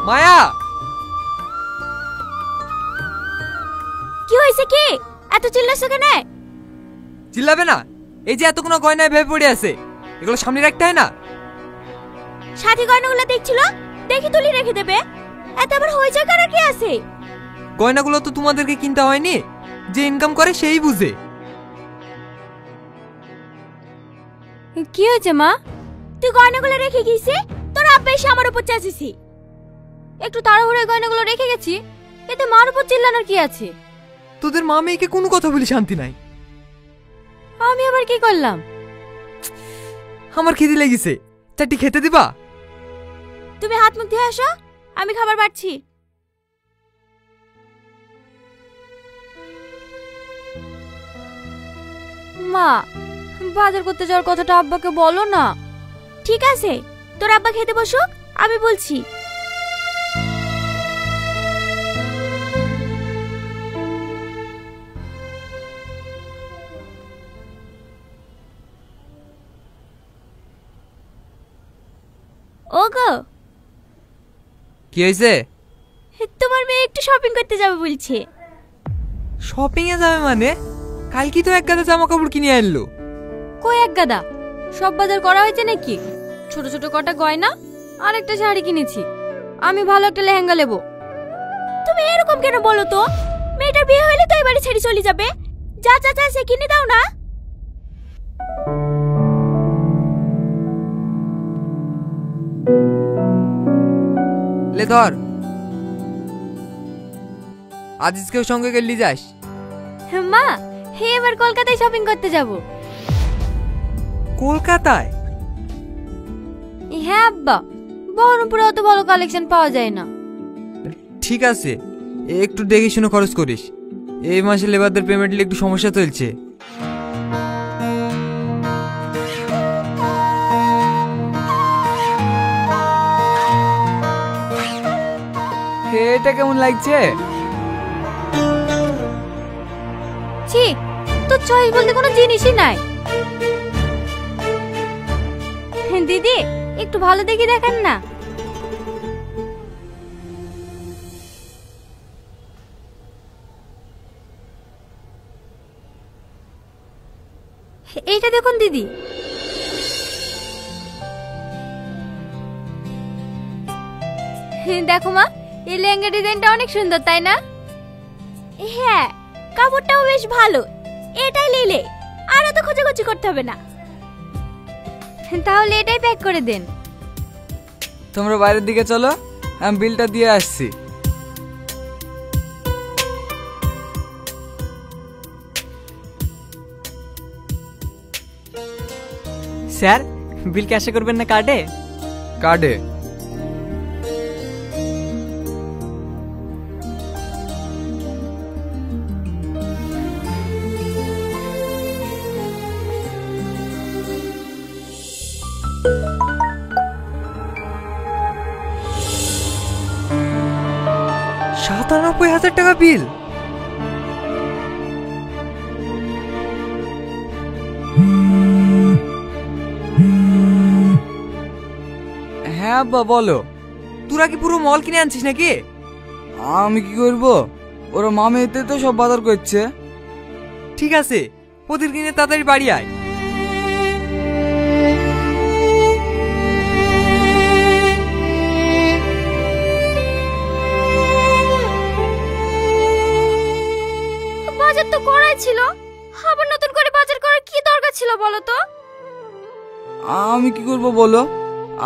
মায়া, কি হয়েছে? কি এত চিল্লাছো কেন? চিল্লাবে না? এই যে এতগুলো গয়নায় ভেবে পড়ে আছে, এগুলো সামনে রাখতে হয় না? সাথী গয়নাগুলো দেখছিল, দেখি তুলি রেখে দেবে। এত আবার হয়ে যায় কারা কি আছে? গয়নাগুলো তো তোমাদেরকে কিনতে হয়নি, যে ইনকাম করে সেই বুঝে। কি হয়েছে মা? তুই গয়নাগুলো রেখে গেছিস, তোর আব্বা এসে আমার উপর চেঁচেছি। একটু তাড়াহুড়োয় গয়নাগুলো রেখে গেছি, এতে মার উপর চিল্লানোর কি আছে? তোদের মা মেয়েকে কোনো কথা বলি শান্তি নাই। আমি আবার কি করলাম? আমার খিদে লেগেছে, চারটি খেতে দিবা? তুমি হাত মুখ ধুয়ে আসো, আমি খাবার বাড়ছি। মা, বাজার করতে যাওয়ার কথাটা আব্বাকে বলো না। ঠিক আছে, তোর আব্বা খেতে বসুক, আমি বলছি। ওগো, কি হয়েছে? তোমার মেয়ে একটু শপিং করতে যাবে বলছে। শপিং এ যাবে মানে? কালকে তো এক গাদা জামা কাপড় কিনে আনলো। কই এক গাদা? সব বাজার করা হয়েছে নাকি? ছোট ছোট কটা গয়না আর একটা শাড়ি কিনেছি। আমি ভালো একটা লেহেঙ্গা নেব। তুমি এরকম কেন বলো তো? মেয়েটার বিয়ে হলে তো এবারে ছেড়ে চলে যাবে। যা যা যা, সে কিনে দাও না। লে ধর, আজিজকেও সঙ্গে গেলি যাস। মা, হে এবার কলকাতায় শপিং করতে যাব। কলকাতায়? হ্যাঁ আব্বা, বহরমপুরে অত ভালো কালেকশন পাওয়া যায় না। ঠিক আছে, একটু দেখে শুনে খরচ করিস। এই মাসে লেবারদের পেমেন্টে একটু সমস্যা চলছে। এটা কেমন লাগছে? ছি, তোর চয়েস বলতে কোনো জিনিসই নাই। দিদি, একটু ভালো দেখে দেখেন না। এইটা দেখুন দিদি। দেখো মা, এই লেহেঙ্গা ডিজাইনটা অনেক সুন্দর, তাই না? হ্যাঁ, কাপড়টাও বেশ ভালো। এটাই নিলে আর এত খোঁজাখুঁজি করতে হবে না। তাহলে এটাই প্যাক করে দেন। তোমরা বাইরের দিকে চলো, আমি বিলটা দিয়ে আসছি। স্যার, বিল ক্যাশে করবেন না কার্ডে? কার্ডে। টাকা বিল। হ্যাঁ আব্বা বলো। তোরা কি পুরো মল কিনে আনছিস নাকি? আমি কি করব, ওরা মামেতে তো সব বাজার করছে। ঠিক আছে, ওদের কিনে তাড়াতাড়ি বাড়ি আয়। বাজার তো করাই ছিল, আবার নতুন করে বাজার করার কি দরকার ছিল বলো তো? আমি কি করব বলো,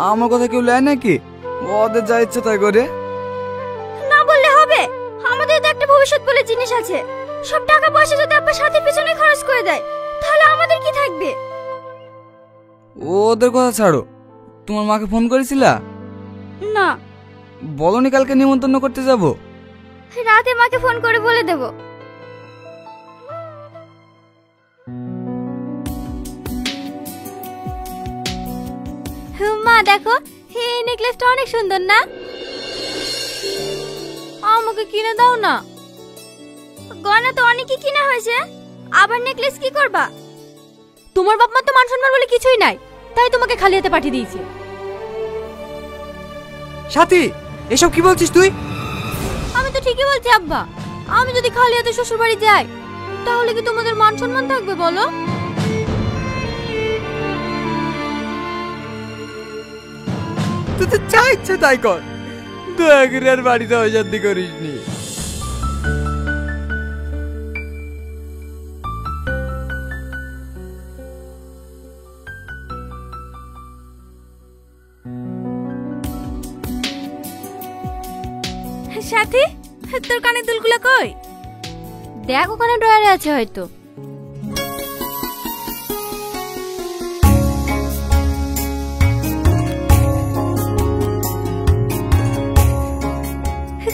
আমার কথা কেউ নেয় নাকি? ওদের যা ইচ্ছে তাই করে। না বললে হবে? আমাদের তো একটা ভবিষ্যৎ বলে জিনিস আছে। সব টাকা পয়সা যদি আপনার সাথে পিছনে খরচ করে দেয়, তাহলে আমাদের কি থাকবে? ওদের কথা ছাড়ো, তোমার মাকে ফোন করেছিলা? না। বলনি কালকে নিমন্ত্রণ করতে যাব? রাতে মাকে ফোন করে বলে দেব। মা দেখো, এই নেকলেসটা অনেক সুন্দর না? আমাকে কিনে দাও না। গয়না তো অনেকই কিনা হয়েছে, আবার নেকলেস কি করবা? তোমার বাপ মা তো মান সম্মান বলে কিছুই নাই, তাই তোমাকে খালি হাতে পাঠিয়ে দিয়েছে। সাথী, এসব কি বলছিস তুই? আমি তো ঠিকই বলছি আব্বা। আমি যদি খালি হাতে শ্বশুর বাড়ি যাই তাহলে কি তোমাদের মান সম্মান থাকবে বলো? তুই তো যা ইচ্ছে তাই কর, দয়া করে আর বাড়িতে অশান্তি করিস নি। সাথী, তোর কানের দুলগুলো কই? দেখ ওখানে ড্রয়ারে আছে হয়তো।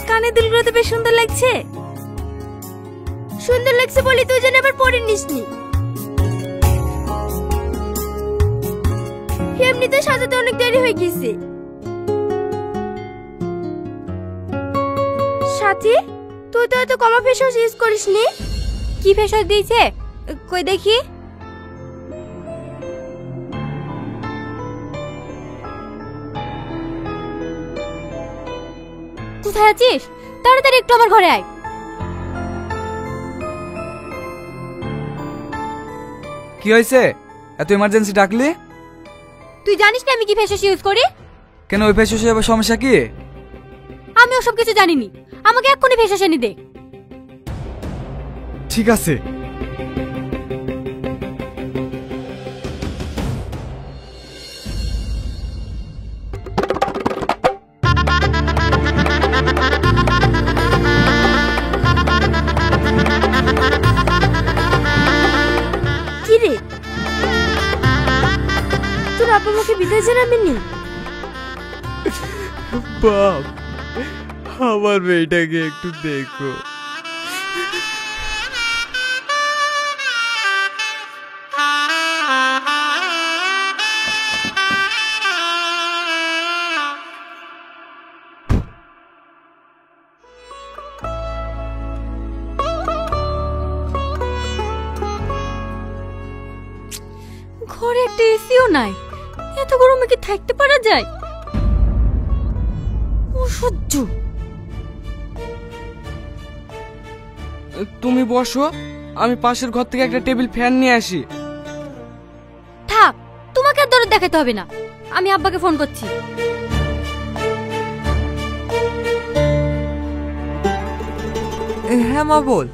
কানের দুলগুলো তো বেশ সুন্দর লাগছে। সুন্দর লাগছে বলি তুই যেন আবার পরে নিসনি। এমনিতে সাজাতে অনেক দেরি হয়ে গেছে। সাথী, তুই তো এত কমা ফেস ওয়াশ ইউজ করিসনি। কি ফেস ওয়াশ দিয়েছে কই দেখি? কোথায় আছিস? তাড়াতাড়ি একটু আমার ঘরে আয়। কি হয়েছে? এত ইমার্জেন্সি ডাকলি? তুই জানিস না আমি কি ফেস ওয়াশ ইউজ করি? কেন, ওই ফেস ওয়াশে আবার সমস্যা কি? আমি ওসব কিছু জানিনি। আমাকে এক্ষুনি ফেস ওয়াশ এনে দে। ঠিক আছে। কি রে, তোর আপা আমাকে বিদায় জানাবেনি? বাপ, আমার মেয়েটাকে একটু দেখো। ঘরে একটা এসিও নাই, এত গরমে কি থাকতে পারা যায়? অসহ্য। তুমি বসো, আমি পাশের ঘর থেকে একটা টেবিল ফ্যান নিয়ে আসি। থাক, তোমাকে আর দরদ দেখাতে হবে না। আমি আব্বাকে ফোন করছি। হ্যাঁ মা বল,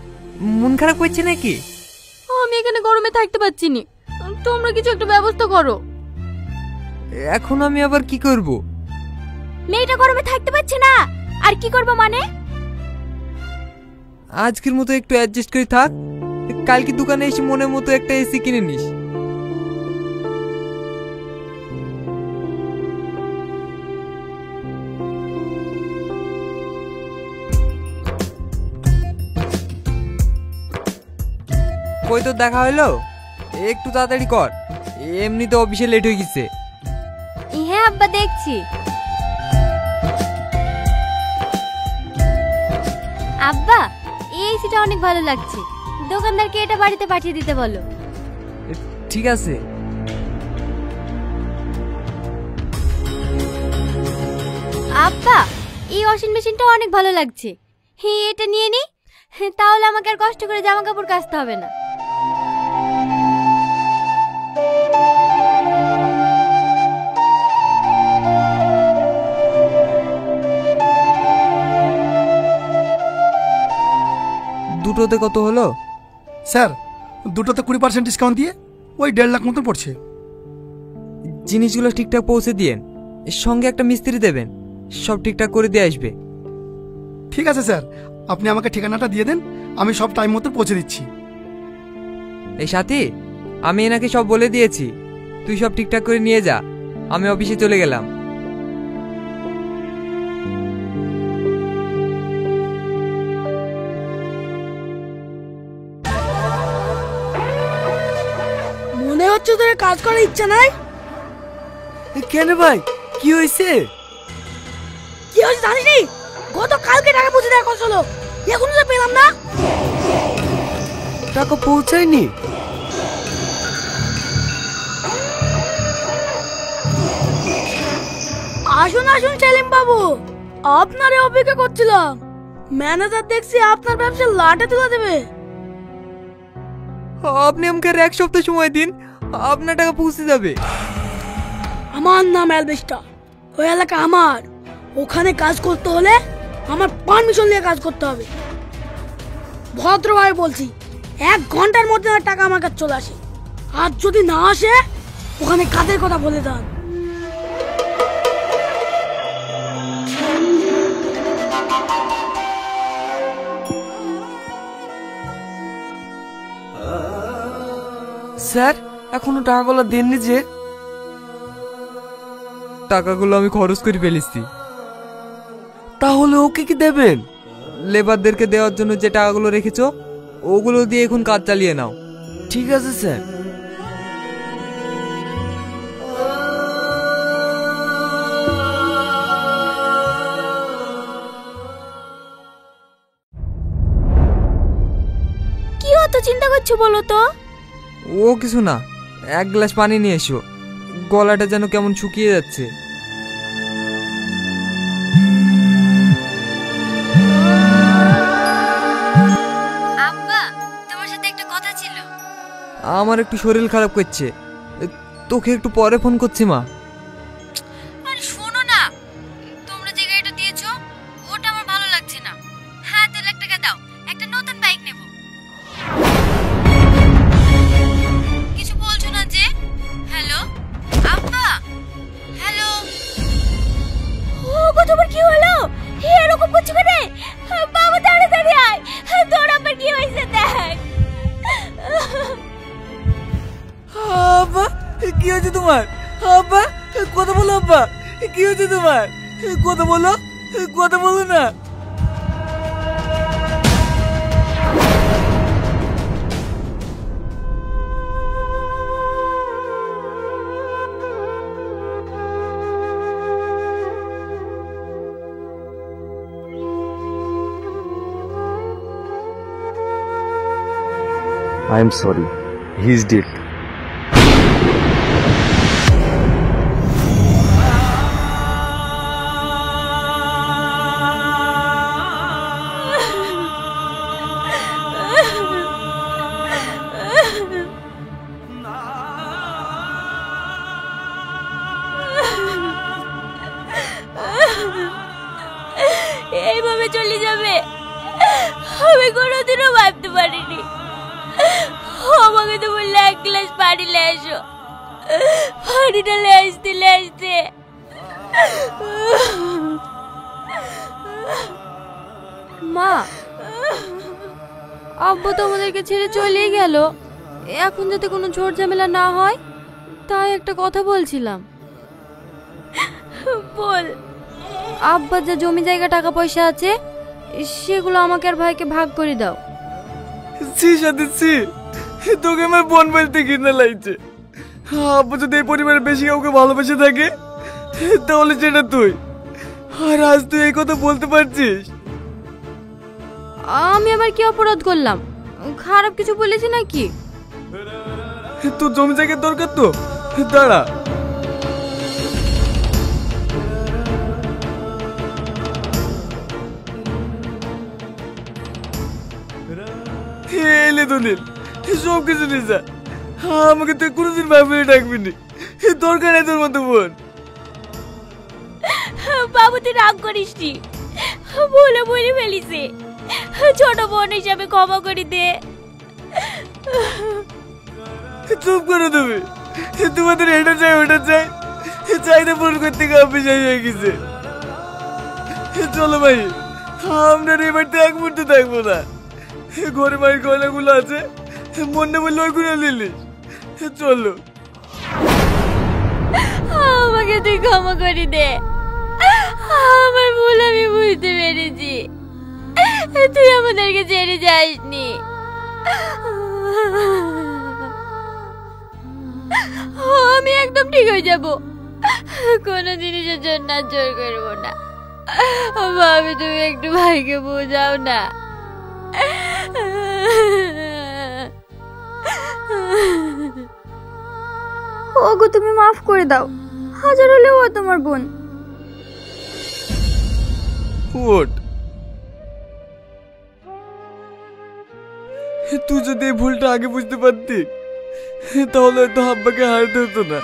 মন খারাপ করছে নাকি? আমি এখানে গরমে থাকতে পারছি না, তোমরা কিছু একটা ব্যবস্থা করো। এখন আমি আবার কি করব? মেয়েটা গরমে থাকতে পারছে না, আর কি করব মানে? আজকের মতো একটু অ্যাডজাস্ট করে থাক, কালকে দোকানে এসে মনের মতো একটা এসি কিনে নিস। কই তো দেখা হলো, একটু তাড়াতাড়ি কর, এমনিতে অফিসে লেট হয়ে গেছে। হ্যাঁ আব্বা, দেখছি। আব্বা, এই এসিটা অনেক ভালো লাগছে, দোকানদারকে এটা বাড়িতে পাঠিয়ে দিতে বলো। ঠিক আছে। আব্বা, এই ওয়াশিং মেশিনটা অনেক ভালো লাগছে, হ্যাঁ এটা নিয়ে নি, তাহলে আমাকে আর কষ্ট করে জামা কাপড় কাচতে হবে না। দুটোতে কত হলো? স্যার, দুটোতে 20% ডিসকাউন্ট দিয়ে ওই 1.5 লাখ মতো পড়ছে। জিনিসগুলো ঠিকঠাক পৌঁছে দিয়েন, এর সঙ্গে একটা মিস্ত্রি দেবেন, সব ঠিকঠাক করে দিয়ে আসবে। ঠিক আছে স্যার, আপনি আমাকে ঠিকানাটা দিয়ে দেন, আমি সব টাইম মতো পৌঁছে দিচ্ছি। এই সাথী, আমি এনাকে সব বলে দিয়েছি, তুই সব ঠিকঠাক করে নিয়ে যা, আমি অফিসে চলে গেলাম। মনে হচ্ছে তোর কাজ করার ইচ্ছা নাই। কেন ভাই, কি হয়েছে? কি হয়েছে জানিস নি? গত কালকে টাকা পৌঁছে দেওয়ার কথা হলো, এখনো তো পেলাম না। টাকা পৌঁছায়নি? আসুন আসুন সেলিম বাবু, আপনারে অপেক্ষা করছিলাম। ম্যানেজার দেখছি আপনার ব্যবসা লাটে তুলে দেবে। আপনি আমাকে আর 1 সপ্তাহ সময় দিন, আপনার টাকা পৌঁছে যাবে। আমার নাম অ্যালবেস্টার, ওই এলাকা আমার। ওখানে কাজ করতে হলে আমার পারমিশন নিয়ে কাজ করতে হবে। ভদ্রভাবে বলছি, 1 ঘন্টার মধ্যে আমার টাকা আমার কাছে চলে আসে। আর যদি না আসে, ওখানে কাদের কথা বলে দেন। স্যার এখনো টাকাগুলো দেননি যে? টাকাগুলো আমি খরচ করে ফেলেছি। তাহলে ওকে কি দেবেন? লেবারদেরকে দেওয়ার জন্য যে টাকাগুলো রেখেছো ওগুলো দিয়ে এখন কাজ চালিয়ে নাও। ঠিক আছে স্যার। কি অত চিন্তা করছো বলো তো? ও কিছু না, 1 গ্লাস পানি নিয়ে এসো, গলাটা যেন কেমন শুকিয়ে যাচ্ছে। আব্বা, তোমার সাথে একটা কথা ছিল। আমার একটু শরীর খারাপ করছে, তোকে একটু পরে ফোন করছি মা। আরে শোনো না, তোমরা যে গাড়িটা দিয়েছো ওটা আমার ভালো লাগছে না। হ্যাঁ, 2 লাখ টাকা দাও, একটা নতুন বাইক নেব। কিছু বলছো না যে? হ্যালো আব্বা, হ্যালো। ওগো, তোমার কি হলো? এরকম করছো কেন? বাবা তাড়াতাড়ি আয়, তোর আবার কি হয়েছে দেখ। আব্বা কি হয়েছে তোমার? আব্বা কথা বলো, আব্বা কি হয়েছে তোমার? কথা বলো, কথা বলো না। I am sorry. He is dead. এইভাবে চলে যাবে আমি কোনোদিনও ভাবতে পারিনি। আমাকে তো বললে 1 গ্লাস পানি নিয়ে এসো, পানিটা নিয়ে আসতে মা, আব্বু তো আমাদেরকে ছেড়ে চলে গেল। এখন যাতে কোনো ঝড় ঝামেলা না হয় তাই একটা কথা বলছিলাম। বল। আব্বার যা জমি জায়গা টাকা পয়সা আছে সেগুলো আমাকে আর ভাইকে ভাগ করে দাও। সাথে তোকে আমার বোন বলতে ঘৃণা লাগছে। আব্বু যদি এই পরিবারের বেশি কাউকে ভালোবেসে থাকে তাহলে সেটা তুই। আর আজ তুই এই কথা বলতে পারছিস? আমি আবার কি অপরাধ করলাম? খারাপ কিছু বলেছি নাকি? তোর জমি জায়গার দরকার তো, দাঁড়া। এলে দলিল, সব কিছু নিয়ে আমাকে তুই কোনোদিন ভাবিয়ে ডাকবি নি। দরকার নেই তোর মতো বোন। বাবু তুই রাগ করিস নি, বলে বলে ফেলিছে। ছোট বোন হিসাবে ক্ষমা করে দে। চুপ করে দেবে। তোমাদের এটা চাই ওটা চাই, চাইতে পূরণ করতে গিয়ে আপনি যাই হয়ে গেছে। চলো ভাই, আমরা এই বাড়িতে 1 মুহূর্তে থাকবো না। ঘরে মায়ের গয়নাগুলো আছে, মনে বললে ওইগুলো নিলিস। চলো। আমাকে তুই ক্ষমা করে দে, আমার ভুল আমি বুঝতে পেরেছি। তুই আমাদেরকে ছেড়ে যাসনি। আমি একদম ঠিক হয়ে যাব, কোনো জিনিসের জন্য আর জোর করবো না। ভাবি তুমি একটু ভাইকে বোঝাও না। ওগো তুমি মাফ করে দাও, হাজার হলেও ও তোমার বোন। ওঠ। তুই যদি এই ভুলটা আগে বুঝতে পারতি তাহলে হয়তো আব্বাকে হারাতে হতো না।